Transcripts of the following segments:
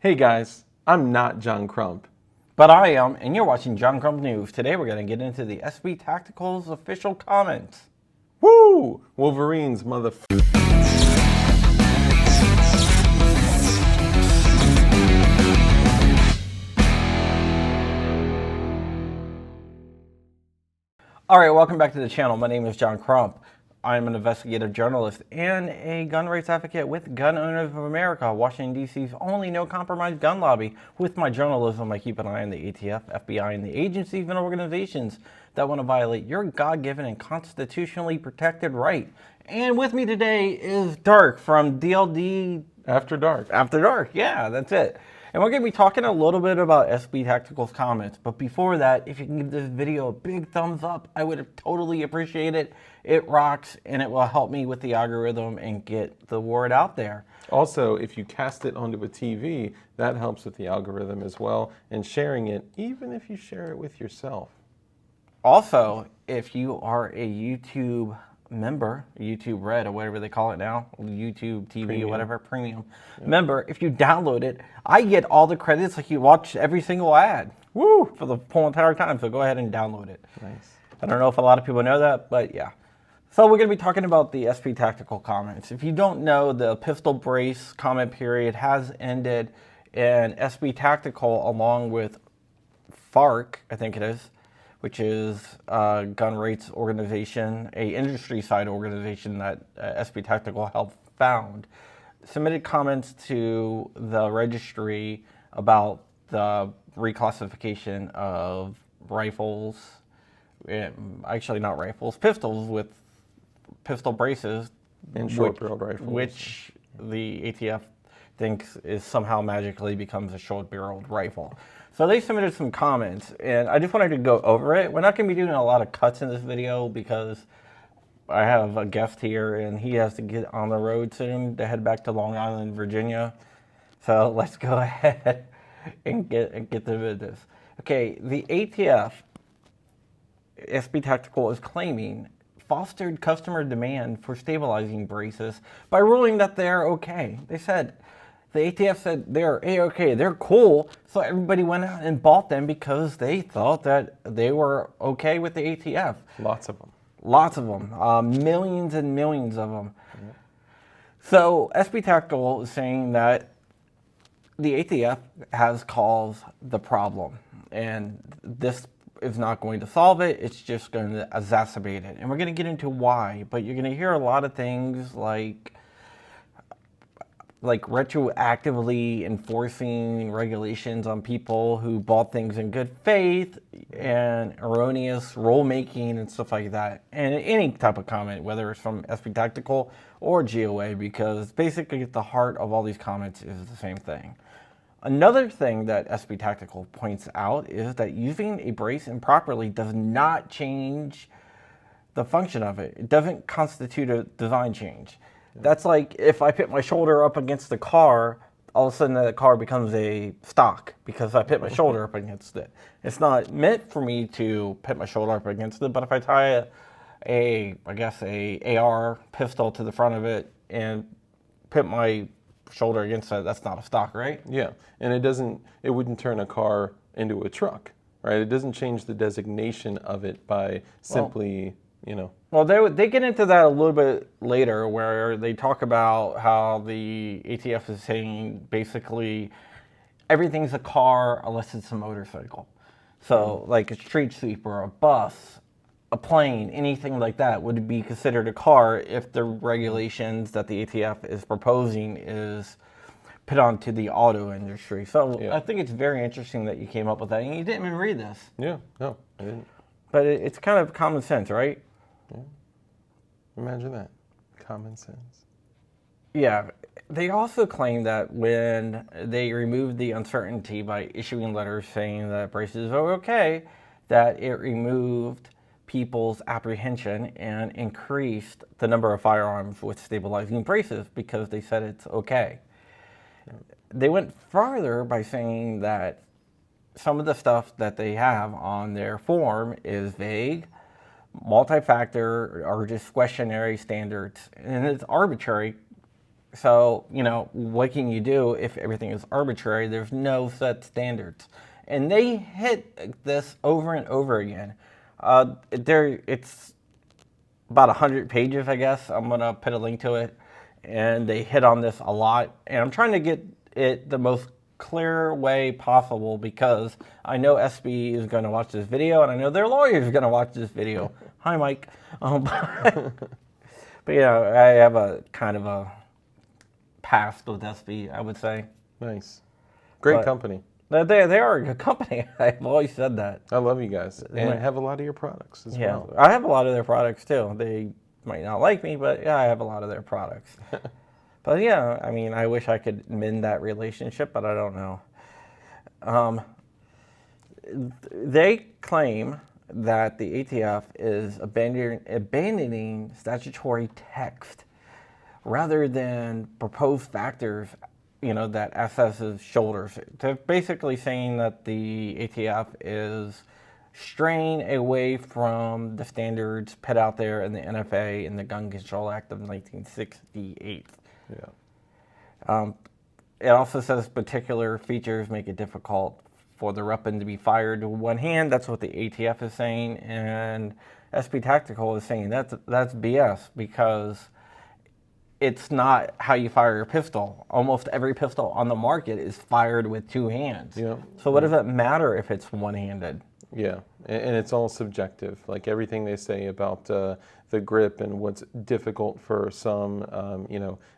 Hey guys, I'm not John Crump. But I am, and you're watching John Crump News. Today we're going to get into the SB Tactical's official comments. Woo! Wolverines, motherfucker. Alright, welcome back to the channel. My name is John Crump. I'm an investigative journalist and a gun rights advocate with Gun Owners of America, Washington, D.C.'s only no-compromise gun lobby. With my journalism, I keep an eye on the ATF, FBI, and the agencies and organizations that want to violate your God-given and constitutionally protected right. And with me today is Dirk from DLD. After Dark. After Dark, yeah, that's it. And we're going to be talking a little bit about SB Tactical's comments. But before that, if you can give this video a big thumbs up, I would totally appreciate it. It rocks, and it will help me with the algorithm and get the word out there. Also, if you cast it onto a TV, that helps with the algorithm as well, and sharing it, even if you share it with yourself. Also, if you are a YouTube member, YouTube Red or whatever they call it now, YouTube TV Premium. or whatever, premium member, if you download it, I get all the credits like you watch every single ad. Woo! For the whole entire time, so go ahead and download it. Nice. I don't know if a lot of people know that, but yeah. So we're going to be talking about the SB Tactical comments. If you don't know, the pistol brace comment period has ended, and SB Tactical, along with FARC, I think it is, which is a gun rights organization, a industry side organization that SB Tactical helped found, submitted comments to the registry about the reclassification of rifles, actually not rifles, pistols with pistol braces, And short-barreled rifles. which the ATF thinks is somehow magically becomes a short-barreled rifle. So they submitted some comments, and I just wanted to go over it. We're not going to be doing a lot of cuts in this video because I have a guest here, and he has to get on the road soon to head back to Long Island, Virginia. So let's go ahead and get to this. Okay, the ATF, SB Tactical, is claiming fostered customer demand for stabilizing braces by ruling that they're okay. They said, the ATF said they're A-okay, they're cool, so everybody went out and bought them because they thought that they were okay with the ATF. Lots of them. Lots of them, millions and millions of them. Yeah. So SB Tactical is saying that the ATF has caused the problem, and this is not going to solve it, it's just going to exacerbate it. And we're going to get into why, but you're going to hear a lot of things like retroactively enforcing regulations on people who bought things in good faith and erroneous rulemaking and stuff like that. And any type of comment, whether it's from SB Tactical or GOA, because basically at the heart of all these comments is the same thing. Another thing that SB Tactical points out is that using a brace improperly does not change the function of it. It doesn't constitute a design change. That's like if I put my shoulder up against the car, all of a sudden the car becomes a stock because I put my shoulder up against it. It's not meant for me to put my shoulder up against it, but if I tie a AR pistol to the front of it and put my shoulder against it, that's not a stock, right? Yeah, and it wouldn't turn a car into a truck, right? It doesn't change the designation of it by simply, Well, they get into that a little bit later where they talk about how the ATF is saying basically everything's a car unless it's a motorcycle. So like a street sweeper, a bus, a plane, anything like that would be considered a car if the regulations that the ATF is proposing is put onto the auto industry. So yeah. I think it's very interesting that you came up with that, and you didn't even read this. Yeah, no, I didn't. But it's kind of common sense, right? Yeah. Imagine that. Common sense. Yeah. They also claim that when they removed the uncertainty by issuing letters saying that braces are okay, that it removed people's apprehension and increased the number of firearms with stabilizing braces because they said it's okay. They went farther by saying that some of the stuff that they have on their form is vague, multi-factor, or discretionary standards, and it's arbitrary So, what can you do if everything is arbitrary? There's no set standards. And they hit this over and over again. It's about 100 pages, I guess. I'm going to put a link to it. And they hit on this a lot. And I'm trying to get it the most clear way possible because I know SB is going to watch this video and I know their lawyer is going to watch this video. Hi, Mike. But I have a kind of a past with SB, I would say. Nice. Great company. They are a good company. I've always said that. I love you guys. And I have a lot of your products as well. I have a lot of their products too. They might not like me, but yeah, I have a lot of their products. But yeah, I mean, I wish I could mend that relationship, but I don't know. They claim that the ATF is abandoning statutory text rather than proposed factors, that assesses shoulders. They're basically saying that the ATF is straying away from the standards put out there in the NFA and the Gun Control Act of 1968. Yeah. It also says particular features make it difficult for the weapon to be fired with one hand. That's what the ATF is saying, and SP Tactical is saying that's BS because it's not how you fire a pistol. Almost every pistol on the market is fired with two hands. Yeah. So what does it matter if it's one-handed? Yeah, and it's all subjective. Like everything they say about the grip and what's difficult for some,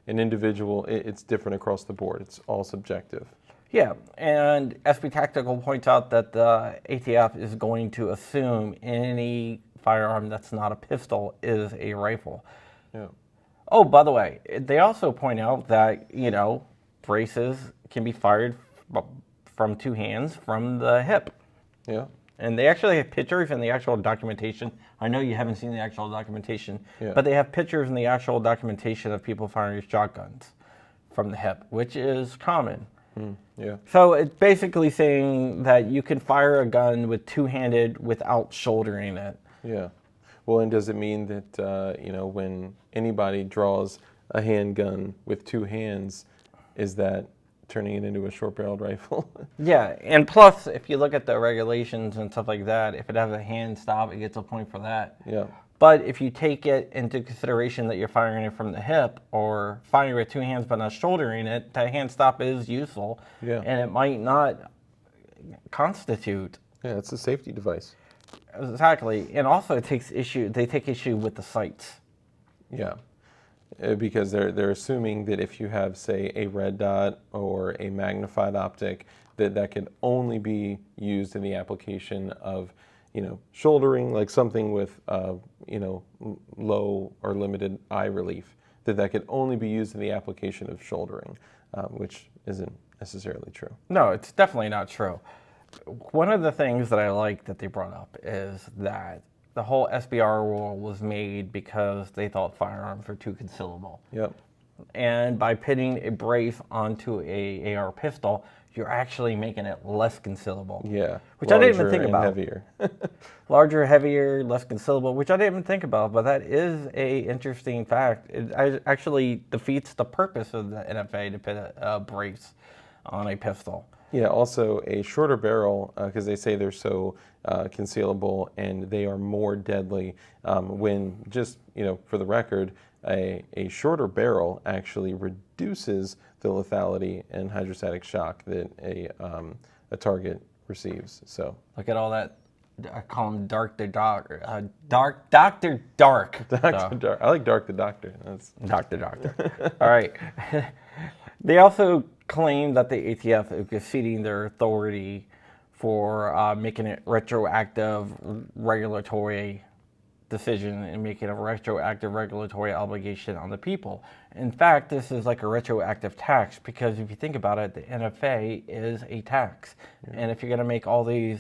an individual, it's different across the board. It's all subjective. Yeah, and SP Tactical points out that the ATF is going to assume any firearm that's not a pistol is a rifle. Yeah. Oh, by the way, they also point out that, braces can be fired from two hands from the hip. Yeah. And they actually have pictures in the actual documentation. I know you haven't seen the actual documentation, but they have pictures in the actual documentation of people firing shotguns from the hip, which is common. Yeah. So it's basically saying that you can fire a gun with two-handed without shouldering it. Yeah. Well, and does it mean that, when anybody draws a handgun with two hands, is that turning it into a short-barreled rifle? Yeah, and plus, if you look at the regulations and stuff like that, if it has a hand stop, it gets a point for that. Yeah. But if you take it into consideration that you're firing it from the hip or firing with two hands but not shouldering it, that hand stop is useful. Yeah. And it might not constitute. Yeah, it's a safety device. Exactly. And also they take issue with the sights. Yeah. Because they're assuming that if you have, say, a red dot or a magnified optic, that can only be used in the application of, shouldering, like something with, low or limited eye relief, that could only be used in the application of shouldering, which isn't necessarily true. No, it's definitely not true. One of the things that I like that they brought up is that the whole SBR rule was made because they thought firearms were too concealable. Yep. And by pitting a brace onto a AR pistol, you're actually making it less concealable. Yeah. Which I didn't even think and about. Heavier. Larger, heavier, less concealable, which I didn't even think about, but that is a interesting fact. It actually defeats the purpose of the NFA to put a brace on a pistol. Yeah, also a shorter barrel, because they say they're so concealable and they are more deadly. When just, for the record, a shorter barrel actually reduces the lethality and hydrostatic shock that a target receives. So look at all that. I call him Dark the Doctor. Dr. Dark. Dr. Dark. I like Dark the Doctor. That's Dr. Doctor. All right. They also claim that the ATF is exceeding their authority for making it retroactive regulatory decision and making a retroactive regulatory obligation on the people. In fact, this is like a retroactive tax because if you think about it, the NFA is a tax. And if you're going to make all these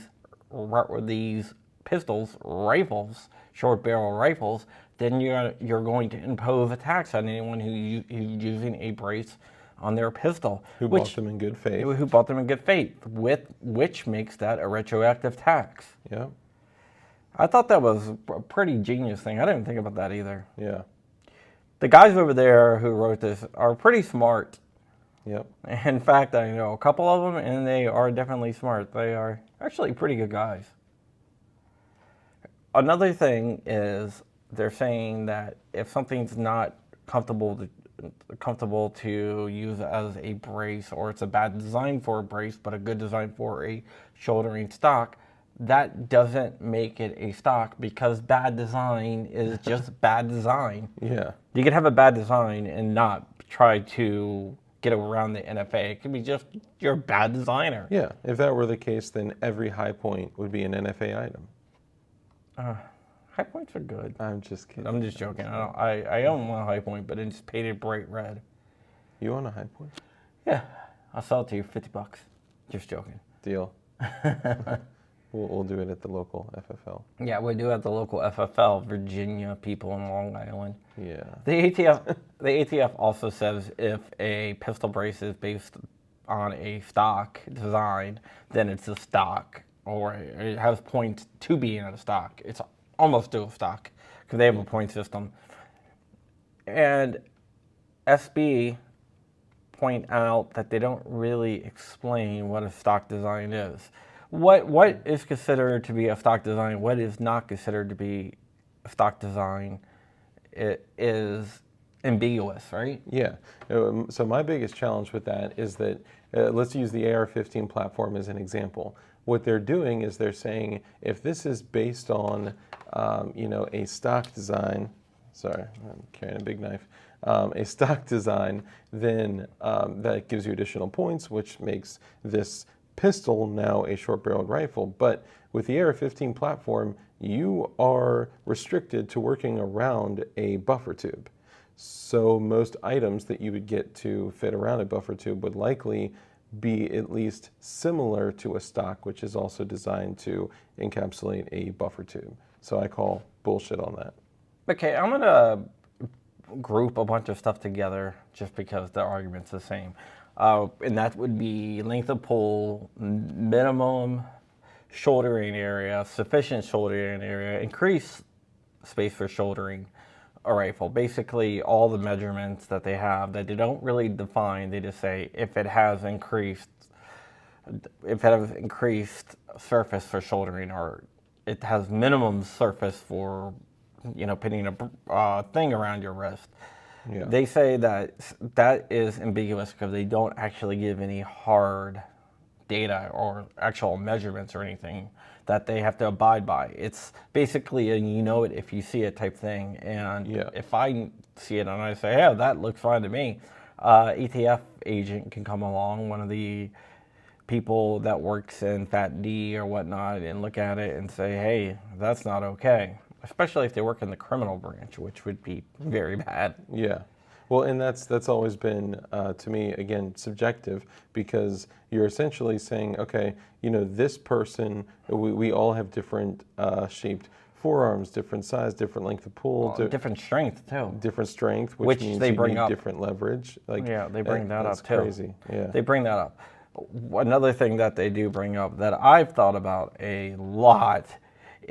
pistols, rifles, short barrel rifles, then you're going to impose a tax on anyone who's using a brace on their pistol. Who bought them in good faith. Who bought them in good faith, which makes that a retroactive tax. Yeah. I thought that was a pretty genius thing. I didn't think about that either. Yeah. The guys over there who wrote this are pretty smart. Yep. In fact, I know a couple of them, and they are definitely smart. They are actually pretty good guys. Another thing is they're saying that if something's not comfortable to use as a brace, or it's a bad design for a brace but a good design for a shouldering stock, that doesn't make it a stock, because bad design is just bad design. Yeah. You can have a bad design and not try to get around the NFA. It can be just you're a bad designer. Yeah. If that were the case, then every high point would be an NFA item. High points are good. I'm just kidding. I'm just joking. I own one high point, but it's painted bright red. You own a high point? Yeah, I'll sell it to you $50. Just joking. Deal. We'll do it at the local FFL. Yeah, we do at the local FFL, Virginia people in Long Island. Yeah. The ATF also says if a pistol brace is based on a stock design, then it's a stock, or it has points to be in a stock. It's almost to a stock because they have a point system. And SB point out that they don't really explain what a stock design is. What is considered to be a stock design? What is not considered to be a stock design? It is ambiguous, right? Yeah. So my biggest challenge with that is that let's use the AR-15 platform as an example. What they're doing is they're saying if this is based on a stock design. Sorry, I'm carrying a big knife. A stock design, then that gives you additional points, which makes this pistol now a short-barreled rifle. But with the AR-15 platform, you are restricted to working around a buffer tube. So most items that you would get to fit around a buffer tube would likely be at least similar to a stock, which is also designed to encapsulate a buffer tube. So I call bullshit on that. Okay, I'm going to group a bunch of stuff together just because the argument's the same. And that would be length of pull, minimum shouldering area, sufficient shouldering area, increased space for shouldering a rifle. Basically, all the measurements that they have that they don't really define, they just say if it has increased surface for shouldering, or it has minimum surface for, putting a thing around your wrist. Yeah. They say that is ambiguous because they don't actually give any hard data or actual measurements or anything that they have to abide by. It's basically a it if you see it type thing. And if I see it and I say, yeah, that looks fine to me, ETF agent can come along, one of the people that works in Fat D or whatnot, and look at it and say, hey, that's not okay. Especially if they work in the criminal branch, which would be very bad. Yeah. Well, and that's always been, to me, again, subjective, because you're essentially saying, okay, this person, we all have different shaped forearms, different size, different length of pull. Different strength, too. Different strength, which means they you bring need up. different leverage. They bring that up, too. That's crazy, yeah. They bring that up. Another thing that they do bring up that I've thought about a lot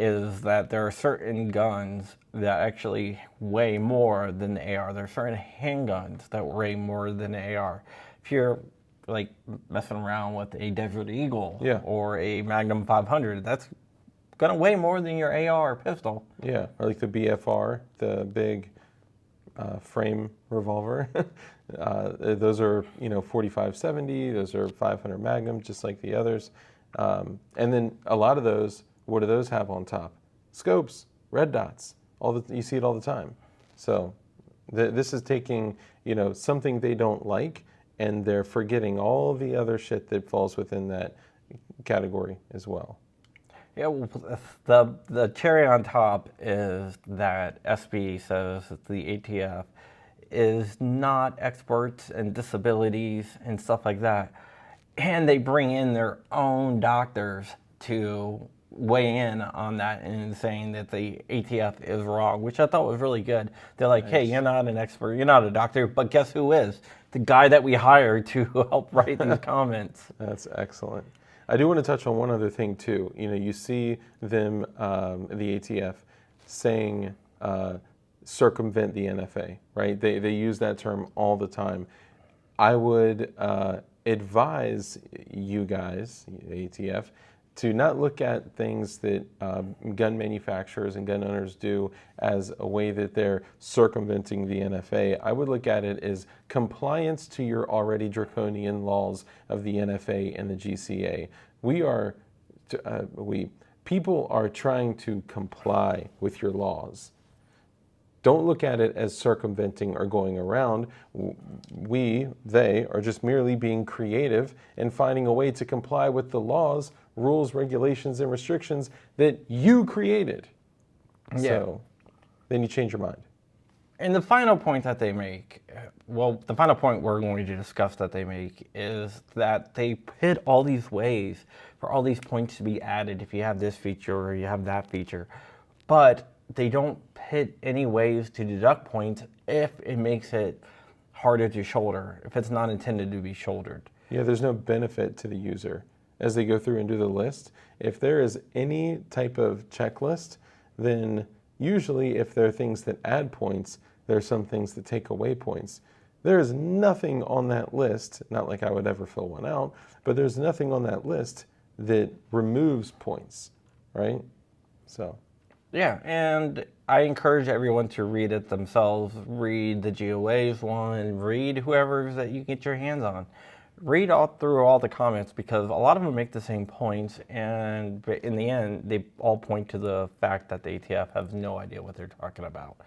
is that there are certain guns that actually weigh more than the AR. There are certain handguns that weigh more than the AR. If you're like messing around with a Desert Eagle or a Magnum 500, that's gonna weigh more than your AR pistol. Yeah, or like the BFR, the big frame revolver. Those are 45-70. Those are 500 Magnum, just like the others. And then a lot of those. What do those have on top? Scopes, red dots. You see it all the time. So this is taking something they don't like, and they're forgetting all the other shit that falls within that category as well. Yeah, well, the cherry on top is that SB says that the ATF is not experts in disabilities and stuff like that, and they bring in their own doctors to weigh in on that and saying that the ATF is wrong, which I thought was really good. They're like, hey, you're not an expert, you're not a doctor, but guess who is? The guy that we hired to help write these comments. That's excellent. I do want to touch on one other thing too. You see them, the ATF, saying circumvent the NFA, right? They use that term all the time. I would advise you guys, ATF, to not look at things that gun manufacturers and gun owners do as a way that they're circumventing the NFA. I would look at it as compliance to your already draconian laws of the NFA and the GCA. People are trying to comply with your laws. Don't look at it as circumventing or going around. They are just merely being creative and finding a way to comply with the laws, rules, regulations, and restrictions that you created. Yeah. So then you change your mind. And the final point that they make, well, the final point we're going to discuss that they make is that they put all these ways for all these points to be added if you have this feature or you have that feature. But they don't pit any ways to deduct points if it makes it harder to shoulder, if it's not intended to be shouldered. Yeah, there's no benefit to the user as they go through and do the list. If there is any type of checklist, then usually if there are things that add points, there are some things that take away points. There is nothing on that list, not like I would ever fill one out, but there's nothing on that list that removes points, right? So. Yeah, and I encourage everyone to read it themselves. Read the GOA's one, read whoever's that you get your hands on. Read through all the comments because a lot of them make the same points, and in the end, they all point to the fact that the ATF has no idea what they're talking about.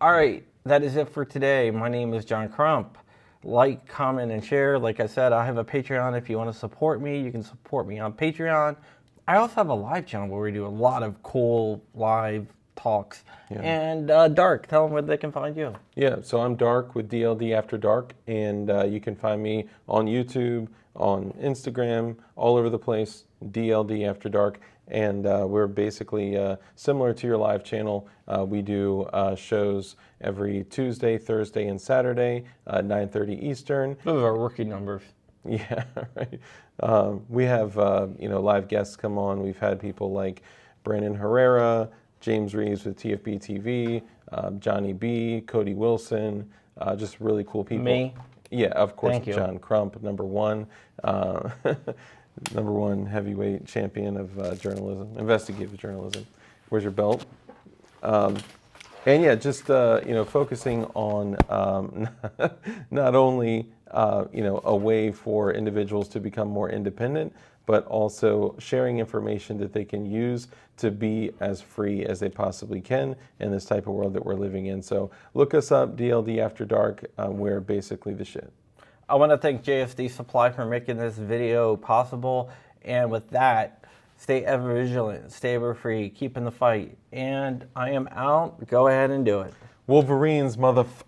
All right, that is it for today. My name is John Crump. Like, comment, and share. Like I said, I have a Patreon. If you want to support me, you can support me on Patreon. I also have a live channel where we do a lot of cool live talks. Yeah. And Dark, tell them where they can find you. Yeah, so I'm Dark with DLD After Dark, and you can find me on YouTube, on Instagram, all over the place, DLD After Dark. And we're basically similar to your live channel. We do shows every Tuesday, Thursday, and Saturday, 9:30 Eastern. Those are rookie numbers. Yeah, right. We have live guests come on. We've had people like Brandon Herrera, James Reeves with TFB TV, Johnny B, Cody Wilson, just really cool people. Me? Yeah, of course. Thank you. John Crump, number one heavyweight champion of journalism, investigative journalism. Where's your belt? And yeah, just focusing on not only a way for individuals to become more independent, but also sharing information that they can use to be as free as they possibly can in this type of world that we're living in. So look us up, DLD After Dark. We're basically the shit. I want to thank JSD Supply for making this video possible. And with that, stay ever vigilant, stay ever free, keep in the fight. And I am out. Go ahead and do it. Wolverines, motherfucker.